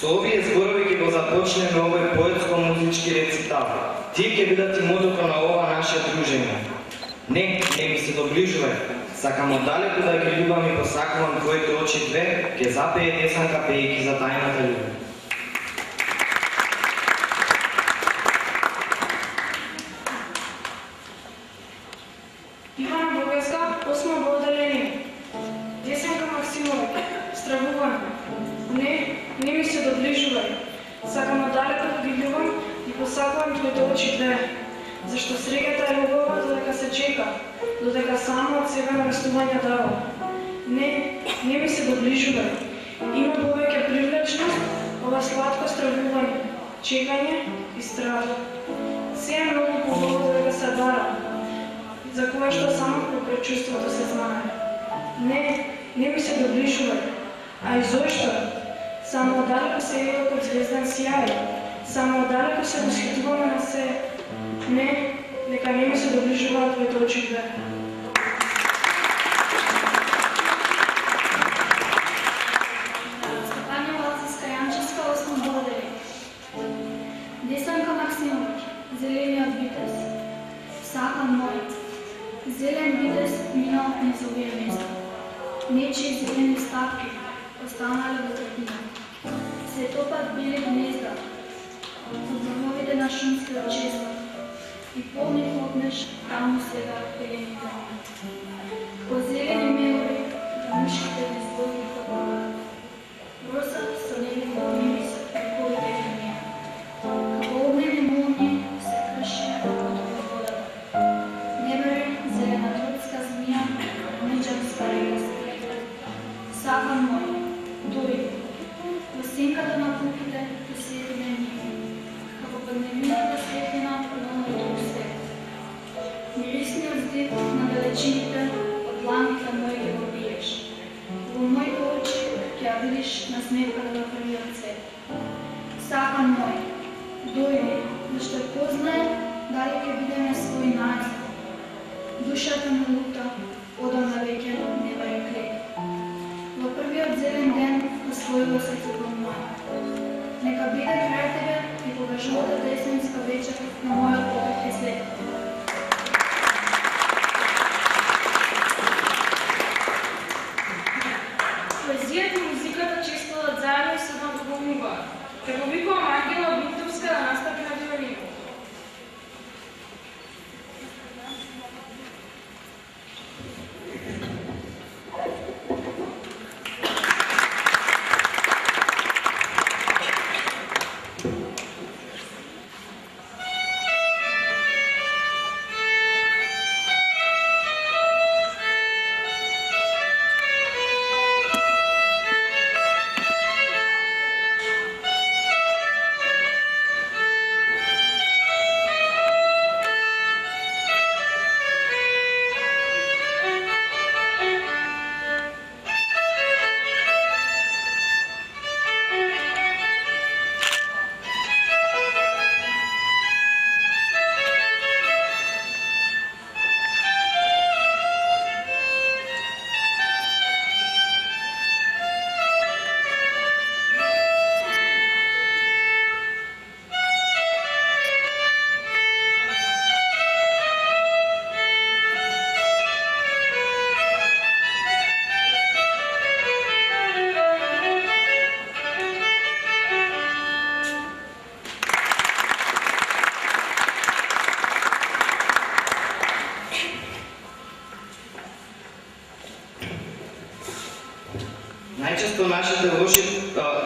Со овие зборови ќе го започнеме овој поетско-музички рецитал. Тие ќе бидат и мотото на ова наше дружење. Не ми се доближувај. Сакам оддалеку да ги љубам и посакувам твоите очи две, ќе запее песанка пеејќи за тајната љубов. Иван Богеска, 8 во одделение. Десенка Максимовиќ, стравувана. Не ми се доближувај. Сакам оддалеку да ги љубам и посакувам твоите очи две. Зашто среќата е убава додека се чека, додека само од себе на растување дава. Не ми се доближувај. Има повеќе привлечност, ова сладко стравување, чекање и страв. Се е многу побава додека се бара, за кое што само пречувството се знае. Не ми се доближувај. А и зошто? Само оддалеку се види како звезден сјај. Само оддалеку се восхитуваме на се. Нека не ми се доближуваат твоите очи две. Стефанија Валцинска Јанчевска, 8 благодари. Десанка Максимовиќ, зелениот витез. Сакан мој. Зелен витез минал низ овие места. Нечии зелени стапки останале во трпина. Се топат бели гнезда од врвовите на шумскиот чезвак и полни фотнеш таму сега пелените. По зелени мелови мушките безбојни фотографи. Роса со нивни мирис прековите линија. Како огнени молњи се крши од водата. Небере зелена трутска змија, меѓанска река се. Сакан мој, дојди. Во сенката на пуките те сетиме ние. Како под невидната светлина на друг свет. Мирисниот здив на далечините од дланите мои ги побиеш. Во моите очи ќе ја видиш насмевката на првиот цвет. Сакан мој, дојди, зашто ја познаем дали ќе бидеме свој најзад. Душата ми лута, одамна веќе нема ја клет. Во првиот зелен ден освоила срцето моје. Нека биде крај тебе и кога жолтата есенска вечер на мојот подих е след. Поезијата и музиката чествуват заедно и се надополнуваат. Ќе повикувам Ангела Бинтовска да настапи на виолину.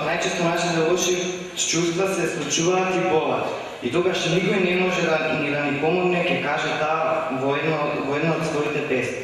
Најчесто нашите лоши чувства се случуваат и болат. И тогаш никој не може да ни помогне, ќе каже таа во една од своите песни.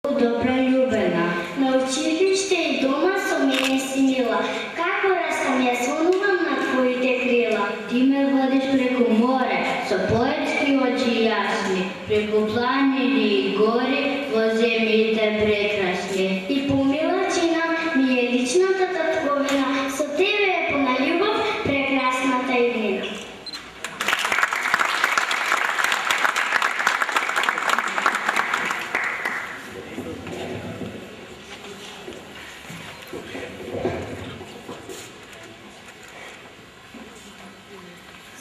Добра љубена, на училиште и дома со мене си мила, како растам ја звонувам на твоите крила. Ти ме водиш преку море, со поетски очи јасни, преку планини и гори, во земјите прекрасни. И помилачина ми е личната татковина, со тебе е пуна љубов прекрасната иднина.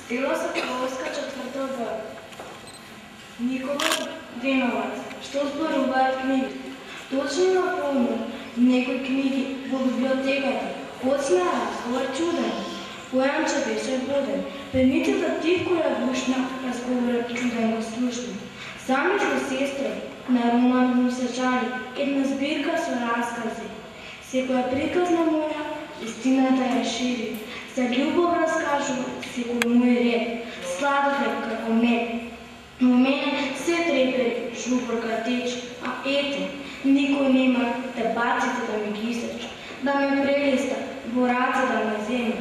Стила се Полска четврта Б. Никола Деновац, што зборуваат книги. Точно на полно, некои книги во библиотеката. Почна разговор чуден, Појанче беше воден. Певницата тивко ја душна, разговора чуден го слушна. Сами сме сестри, на роман му се жали, една збирка со раскази. Секоја приказна моја, истината ја шири. За љубов разкажува секој мој ред, сладолед како мед. Во мене се трепери, жупорка тече, а ете, никој нема да баците да ми ги изрече, да ме прелиста, во раце да ме земе.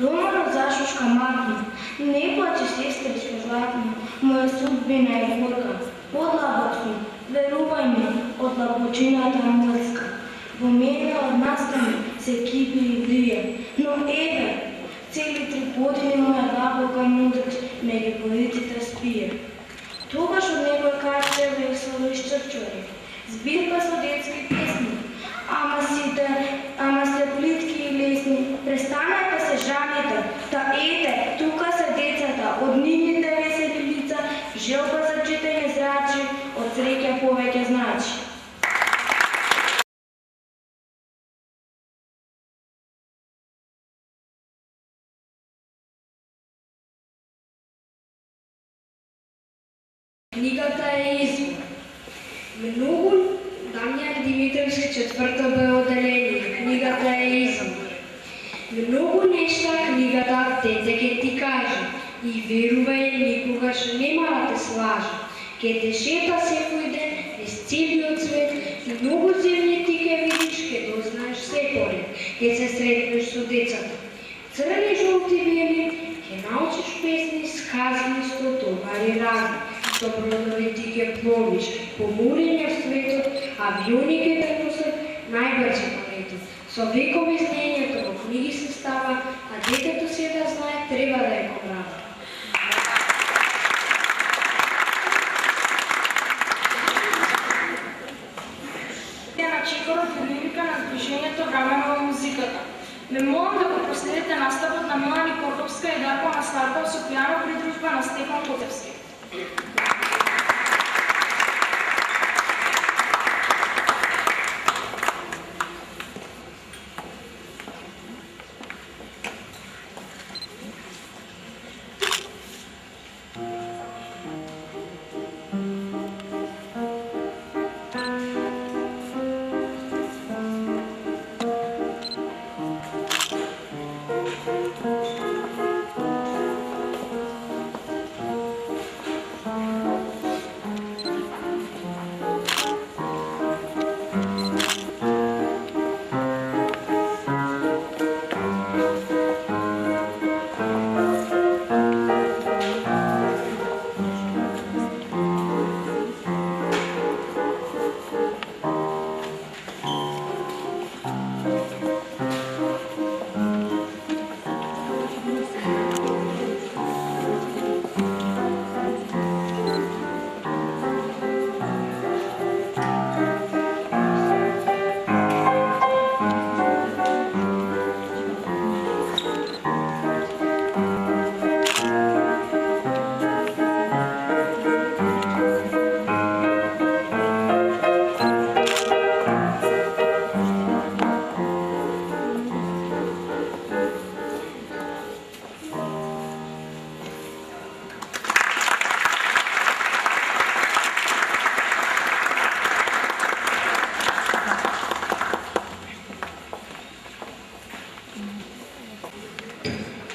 Романот зашушка махна, не плаче сестричка златна, моја судбина е горка, подлабок ми, верувај ми, од длабочината морска. Во мене од настани се кипи и врие, но еве, цели 3 години моја длабока мудрост меѓу полиците спие. Тогаш од некој каче весело изчрчури, збирка со детски песни, ама сте плитки и лесни, престанете се жалите, та ете, тука се децата, од нивните весели лица, желба за читање зрачи, од среќа повеќе значи. Книгата е извор. Многу Дамјан Димитровски, четврто Б одделение. Книгата е извор. Многу нешта книгата дете ке ти каже и верувај никогаш нема да те слаже. Ке те шета секој ден низ целиот свет и многу земји ти ке видиш, ке дознаеш се поред. Ке се сретнеш со децата. Црни, жолти, бели, ке научиш песни, сказни, стотовари разни. Со бродови ти ке пловиш по мурење в светот, авиони ке те носат најбрзи по летот. Со векови знаењето во книги се става, а детето се да знае, треба да е побрава. На Чекоров и лирика на Сдруженијето Времено во музиката. Ме молам да го проследите наставот на Милани Кордовска и Дарко Настарков со пијано придружба на Стефан Котевски.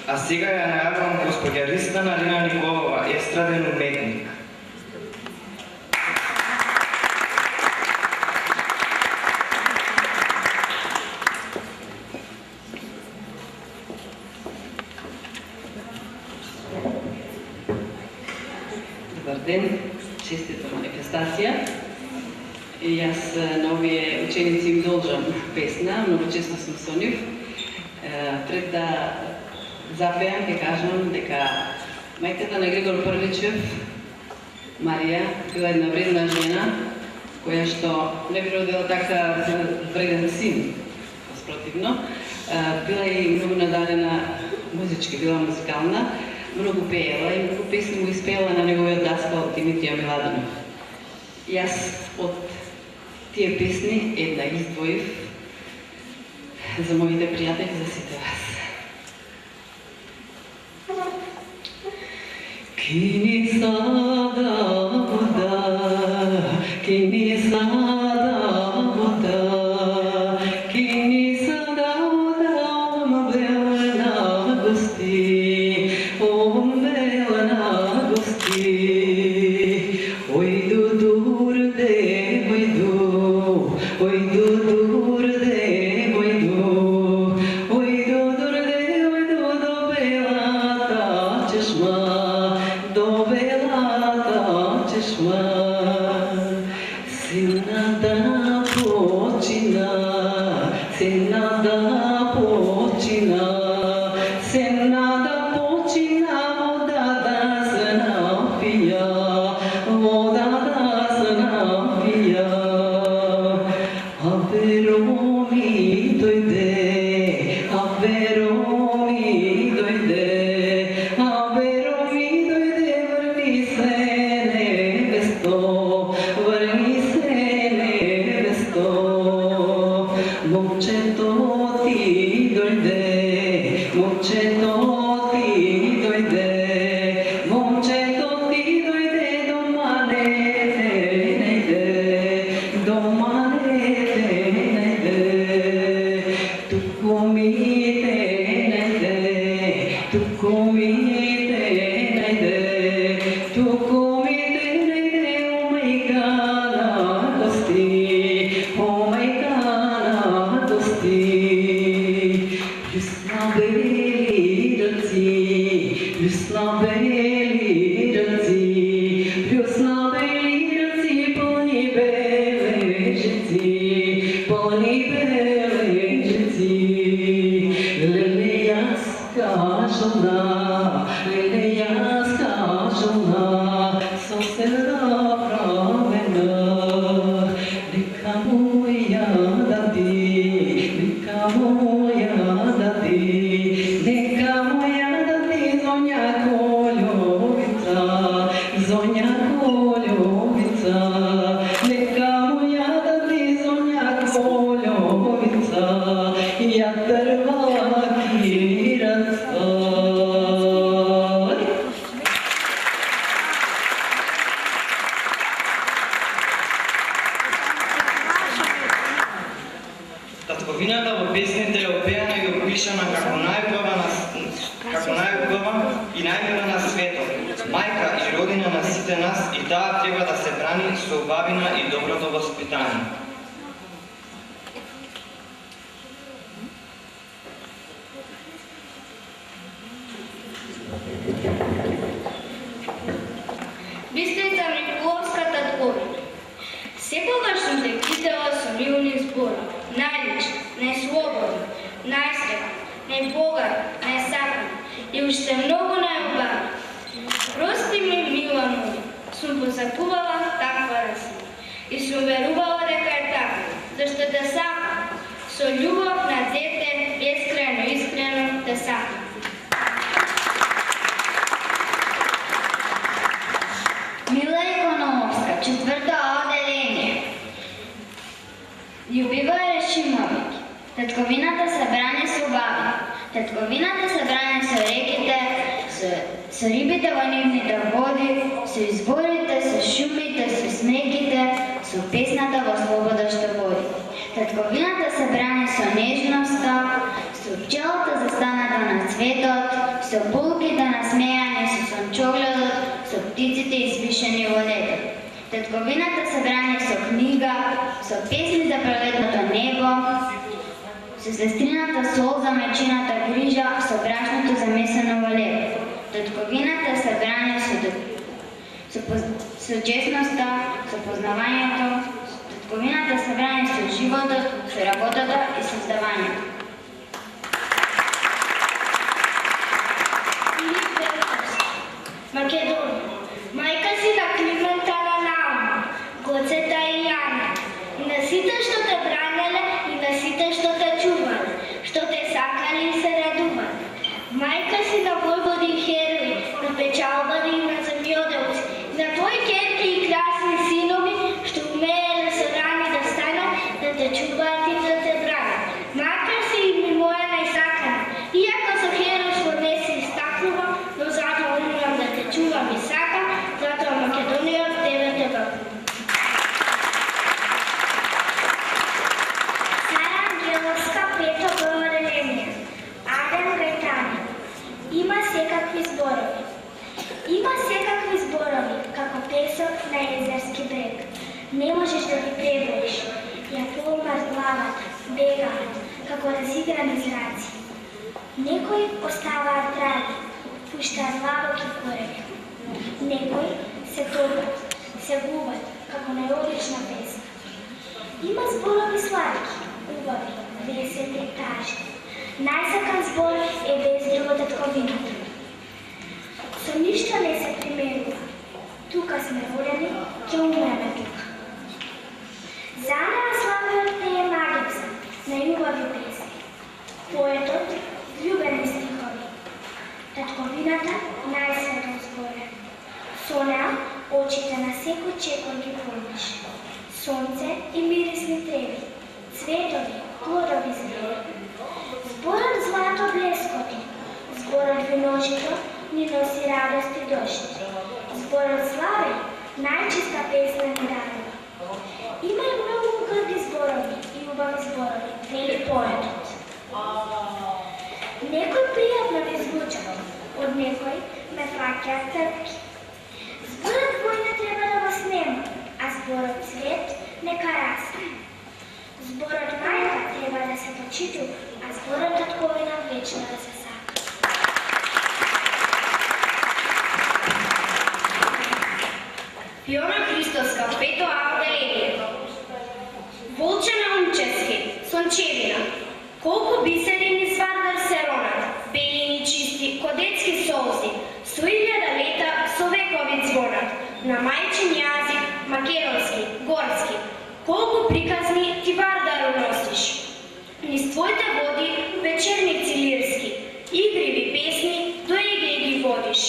А сега ја најавам госпоѓа Ристана Лина Николова, естраден уметник. ден, честита манифестација. И јас на овие ученици им должам песна, многу често сум со нив. Пред да запеам, ќе кажам дека мајката на Григор Прличев, Марија, била една вредна жена, која што не би родила така вреден син, спротивно. Била и многу надалена музички, била музикална, многу пеела и многу песни му испеела на неговиот даскал Димитрија Миладинов. Јас од тие песни една издвоив за моите пријатели, за сите вас. Кини сада вода, кини сада вода, кини сада вода, омбелена гости, омбелена гости. Ойду дурде, ойду, ойду дурде, ойду, ойду дурде, ойду до белата чешма, до белата чешма. Сина да почина, сина да почина, сина да почина, вода да се напија, вода да се напија. А веро ми дојде, а веро ми дојде, а веро ми дојде, врни се невесто, врни се невесто. Момчето ти дојде, момчето ти дојде, момчето ти дојде, дома не те најде, дома не те најде. Туку ми те најде, туку ми те најде, туку ми те најде, о мајка на гости, о мајка на гости. Ljusna beli rci, ljusna beli rci, ljusna beli rci, polni bele žici, polni bele žici. Lilijanska žena, lilijanska žena, soseda pravena, neka moja da ti, neka moja da ti, neka moja da ti, Zonja Koljovica, Zonja Koljovica, neka moja da ti, Zonja Koljovica, ja prvaki radstvoj. Татковината во песните е опеана и опишана како најубава и најмила на светот, мајка и родина на сите нас, и таа треба да се брани со убавина и доброто воспитание. Бистрица Миколовска татковина. Секогаш сум те китела со милни збора, најлична, најслободна, најсреќна, најбогата, најсакана и уште многу најубава. Прости ми, мила моја, сум посакувала таква расина и сум верувала дека е така, зашто те сакам, со љубов на дете, бескрајно искрено те сакам. Мила Икономовска, 4-то одделение. Љубива Решимовиќ. Татковината се брани со убавина. Татковината се брани со реките, со рибите во нивните води, со изворите, со шумите, со снегите, со песната во слобода што води. Татковината се брани со нежноста, со пчелата застаната на цветот, со булките насмејани со сончогледот, со птиците извишени во летот. Татковината се брани со книга, со песни за пролетното небо, со сестрината сол за мечината грижа, со брашното замесено во леб. Татковината се брани со со честноста, со познавањето, татковината събрани со животот, со работата и создавањето. Македонија. Мајка си на Климента на Наум, Гоцета и Јана. И на сите што те бранеле, и на сите што те чувале, што те сакали и се радувале. Мајка си на војводин Херови, на печалбари и на земјоделци, на твои керки и красни синови, што умееле со рани да станат, да те чуваат и да те бранат. Макар си и ми моја најсакана, иако со херојство не се истакнува, но затоа умрам да те чувам и сакам, затоа Македонија од тебе те врбам. Сара Ангеловска, 5 Б одделение. Адем Гајтани. Има секакви зборови. Има секакви зборови, како песок на езерски брег. Не можеш да ги преброиш. Ја полмар главата, бегаат, како разиграни зраци. Некои оставаат драги, пуштаат длабоки кореви. Некои се топат, се губат, како најодлична песна. Има зборови сладки, убави, весели, тажни. Најсакан збор е без друго татковината. Со ништо не се примерува. Тука сме родени, ќе умреме тука. За неа славиот не е магица, најубави песни. Поетот, љубени стихови. Татковината, најсветол зборе. Со неа, очите на секој чекор ги помниш. Сонце и мирисни треви, цветови, плодови звери. Зборот злато блескоти, зборот виножито ни носи радост и дошти. Зборот слави, најчиста песна ни дарува. Има и многу грди зборови и убави зборови, вели поетот. Некој пријатно ми звучат, од некој ме фаќаат црпки. Зборот војна треба да го снема, а зборот цвет нека расте. Зборот мајка треба да се почитува, а зборот татковина вечно да се сака. Фиона Христоска, 5 А одделение. Волче на Умчевски, сончевина. Колку бисери низ Вардар се ронат, белини чисти, ко детски солзи, со 1000 лета со векови звонат, на мајчин јазик, македонски, горски. Колку приказни ти Вардару носиш. Низ твоите води вечерници лирски, игриви песни до Егеј ги водиш.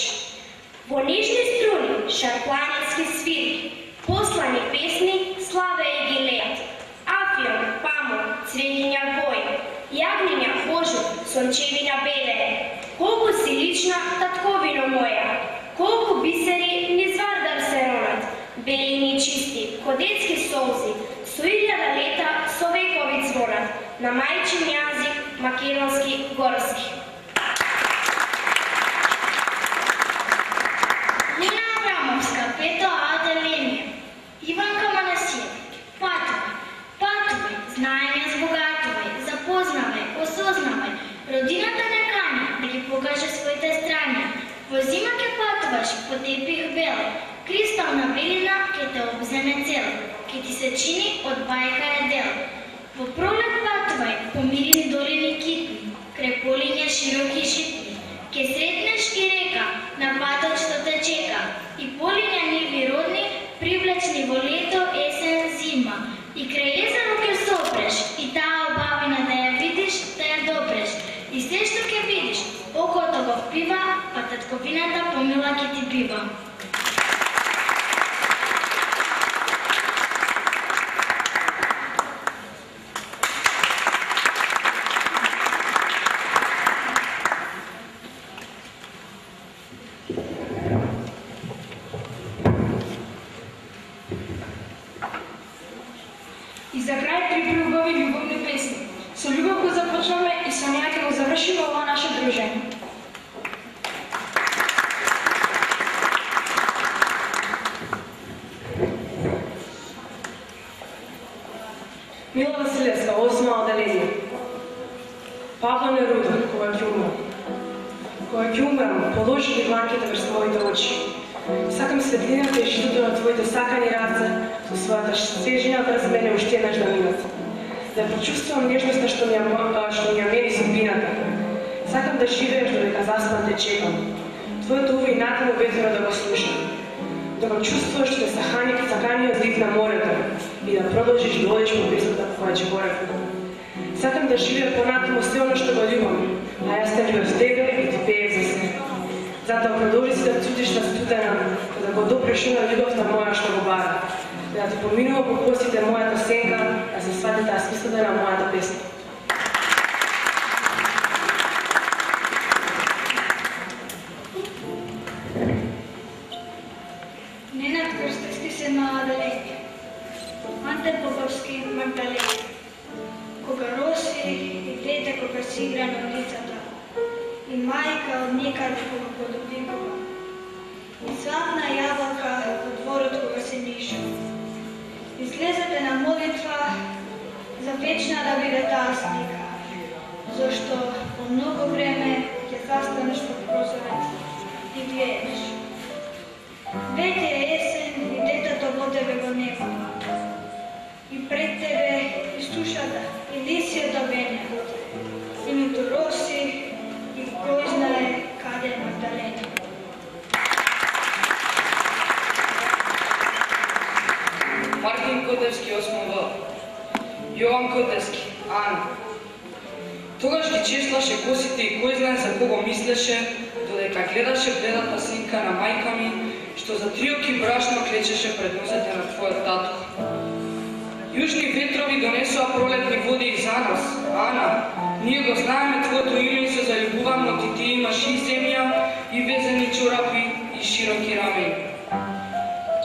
Во нежни струни, шарпланински свирки, послани песни славе и ги леат. Афион, памук, цвеќиња бој, јагниња кожу, сончевина беле. Колку си лична, татковино моја, колку бисери низ Вардар се ронат, белини чисти, ко детски солзи, со 1000 лета со векови звонат, на мајчин јазик, македонски, горски. Лина Аврамовска, 5 А одделение. Иванка Манасиева. Патувај, патувај, знаење збогатувај, запознавај, осознавај. Родината не кани да ги покаже своите страни. Во зима ке патуваш по тепих бел, кристална белина ке те обземе цел, ке ти се чини од бајка е дел. Во пролет патувај по мирни долини китни, креполиња широки житни. Ке сретнеш и река на патот што те чека, и полиња ниви родни, привлечни во лето, есен, зима. И крај езеро ке сопреш, и таа обавина да ја видиш, да ја допреш. И се што ке видиш, окото го впива, па татковината помила ке ти бива. И за крај 3 преубави љубовни песни. Со љубов го започнаме и со неа ќе го завршиме ова наше дружење. Мила Василевска, 8 одделение. Павло Неруда, кога ќе умрам. Кога ќе умрам, положи ги дланките врз моите очи. Сакам светлината и житото на твоите сакани раце со својата свежина врз мене уште еднаш да минат. Да почувствувам нежноста што ми ја мери судбината. Сакам да живееш додека заспам те чекам. Твоето уво и натаму ветено да го слушам. Да го чувствуваш што те саканиот вид на морето и да продолжиш да одиш по песната која ќе горев. Сакам да живея понатаму се оно што го љубам, а јас те љубев тебе и ти пеев за се. Затоа продолжи си да цутиш на студена, да го допреш на љубовта моја што го бара, да ти поминува по косите мојата сенка, да се свати таа смислата на мојата песна. Nenad Krstevski se Madalenje, Ante Popovski Magdalena, koga rosi i dete koga si igra na ulicata, i majka od nikada koga podobnikova, i slavna jablaka u dvoru od koga se niša. Izlezete na molitva za večna da vide ta slika, zašto po mnogo vreme je zastaneš pod prozorec i gledaš. Već je jesen i detето во тебе го нема. И пред тебе изсушата и лисията вене. Името роси и кой знае каде е Магдалена. Мартин Котевски, 8 В. Јован Котевски, Ана. Тогаш ги чешлаше косите и кој знае за кого мислеше, додека гледаше бледата снимка на мајка ми, што за 3 оки брашно клечеше пред нозете на твојот татко. Јужни ветрови донесоа пролетни води и за нас. Ана, ние го знаеме твоето име и се заљубуваме, но ти имаш и земја, и везени чорапи, и широки рамени.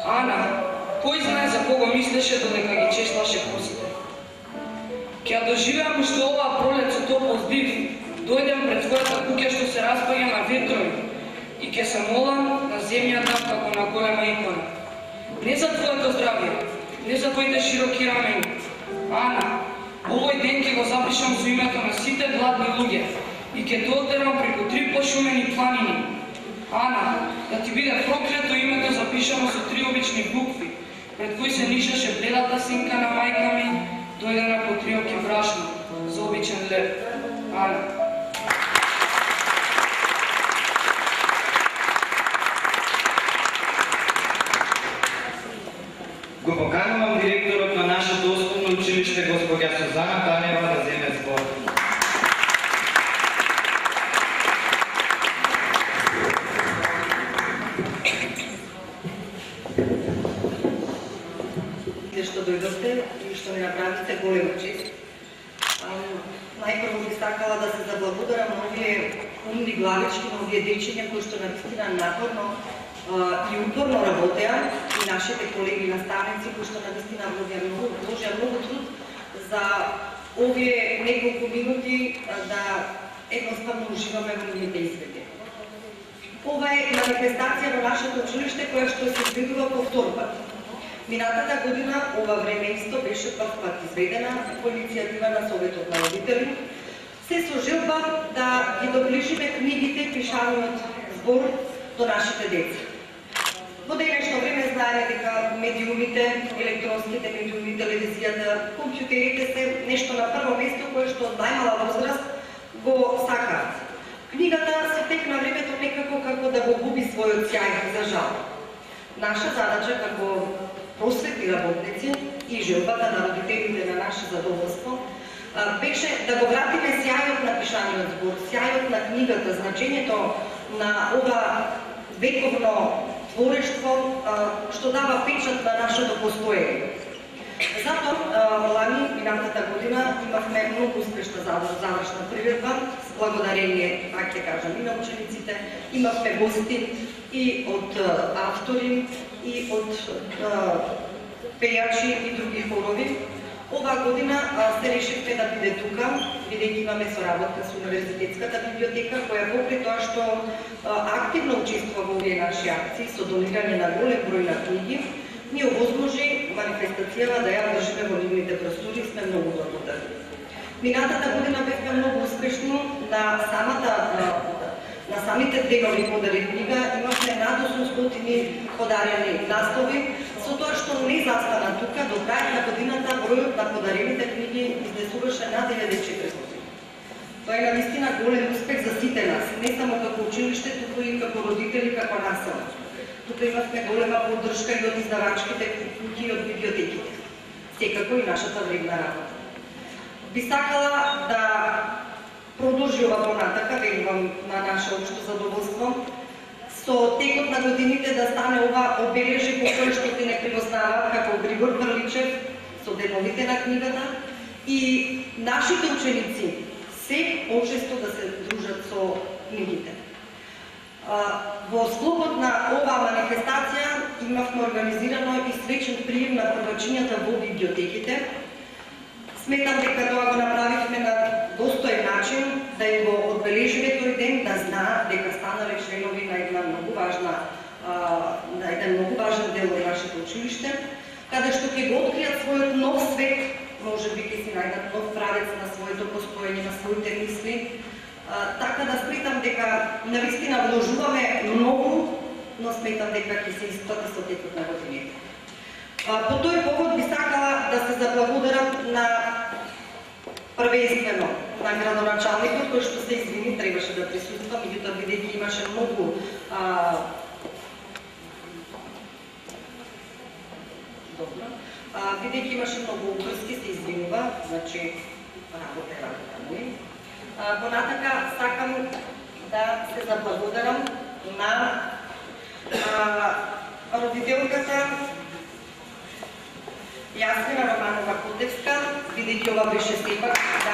Ана, кој знае за кого мислеше додека ги чешлаше косите? Ќе ја доживеам уште оваа пролет со топол здив, дојдем пред твојата куќа што се распаѓа на ветрови и ќе се молам на земјата како на голема икона. Не за твоето здравје, не за твоите широки рамени. Ана, овој ден ќе го запишам со името на сите гладни луѓе и ќе те отерам преку 3 пошумени планини. Ана, да ти биде проклето името запишано со 3 обични букви, пред кои се нишаше бледата синка на мајка ми, дојдена по 3 оки брашно, за обичен лев. Ана. Го поканувам директорот на нашето основно училиште, госпоѓа Сузана Танева, да земе збор. Што дојдовте и што ми направите голема чест. Најпрво би сакала да се заблагодарам на овие умни главички, на овие дечиња кои што навистина напорно и упорно работеа, и нашите колеги наставници кои што навистина вложеа многу труд за овие неколку минути да едноставно уживаме во нивните изведи. Ова е манифестација во нашето училиште која што се изведува повтор пат. Минатата година ова време исто беше прв пат изведена по иницијатива на Советот на родители, се со желба да ги доближиме книгите пишаниот збор до нашите деца. Во денешно време знаеме дека медиумите, електронските медиуми, телевизијата, компјутерите се нешто на прво место кое што од најмала возраст го сакаат. Книгата со тек на времето некако како да го губи својот сјај, за жал. Наша задача како просветни работници и желбата на родителите на наше задоволство беше да го вратиме сјајот на пишаниот збор, сјајот на книгата, значењето на ова вековно творештво што дава печат на нашето постоење. Затоа, лани, минатата година, имавме многу успешна завршна приредба, с благодарение, пак ќе кажам, и на учениците, имавме гости и од автори, и од пејачи и други хорови. Оваа година се решивме да биде тука, бидејќи имаме соработка со Универзитетската библиотека, која покрај тоа што активно учествува во овие наши акции со донирање на голем број на книги, ни овозможи манифестацијава да ја одржиме во нивните простори и сме многу благодарни. Минатата година бевме многу успешни на на самите денови подари книга имавме над 800 подарени наслови, со тоа што не застана тука, до крај на годината бројот на подарените книги изнесуваше над 1400. Тоа е навистина голем успех за сите нас, не само како училиште, туку и како родители, како насела. Тука имавме голема поддршка и од издавачките куќи и од библиотеките. Секако и нашата вредна работа. Би сакала да продолжи ова понатака, верувам на наше општо задоволство, со текот на годините да стане ова обележи по кој што се не припознава како Григор Прличев со деновите на книгата и нашите ученици се почесто да се дружат со книгите. Во склопот на оваа манифестација имавме организирано и свечен прием на првачињата во библиотеките. Сметам дека тоа го направивме на достоен начин, да им го одбележиме тој ден, да знаат дека станале членови на еден многу важен дел од нашето училиште, каде што ќе го откријат својот нов свет, може би ќе си најдат нов правец на своето постоење, на своите мисли. Така да сметам дека навистина вложуваме многу, но сметам дека ќе се исплати со текот на годините. По тој повод би сакала да се заблагодарам на првенствено на градоначалникот, кој што се извини, требаше да присуства, меѓутоа бидејќи имаше многу бидејќи имаше многу врски, се извинува, значи работа. Понатака сакам да се заблагодарам на родителката Јаснина Романова Кутевска, бидејќи ова беше сепак да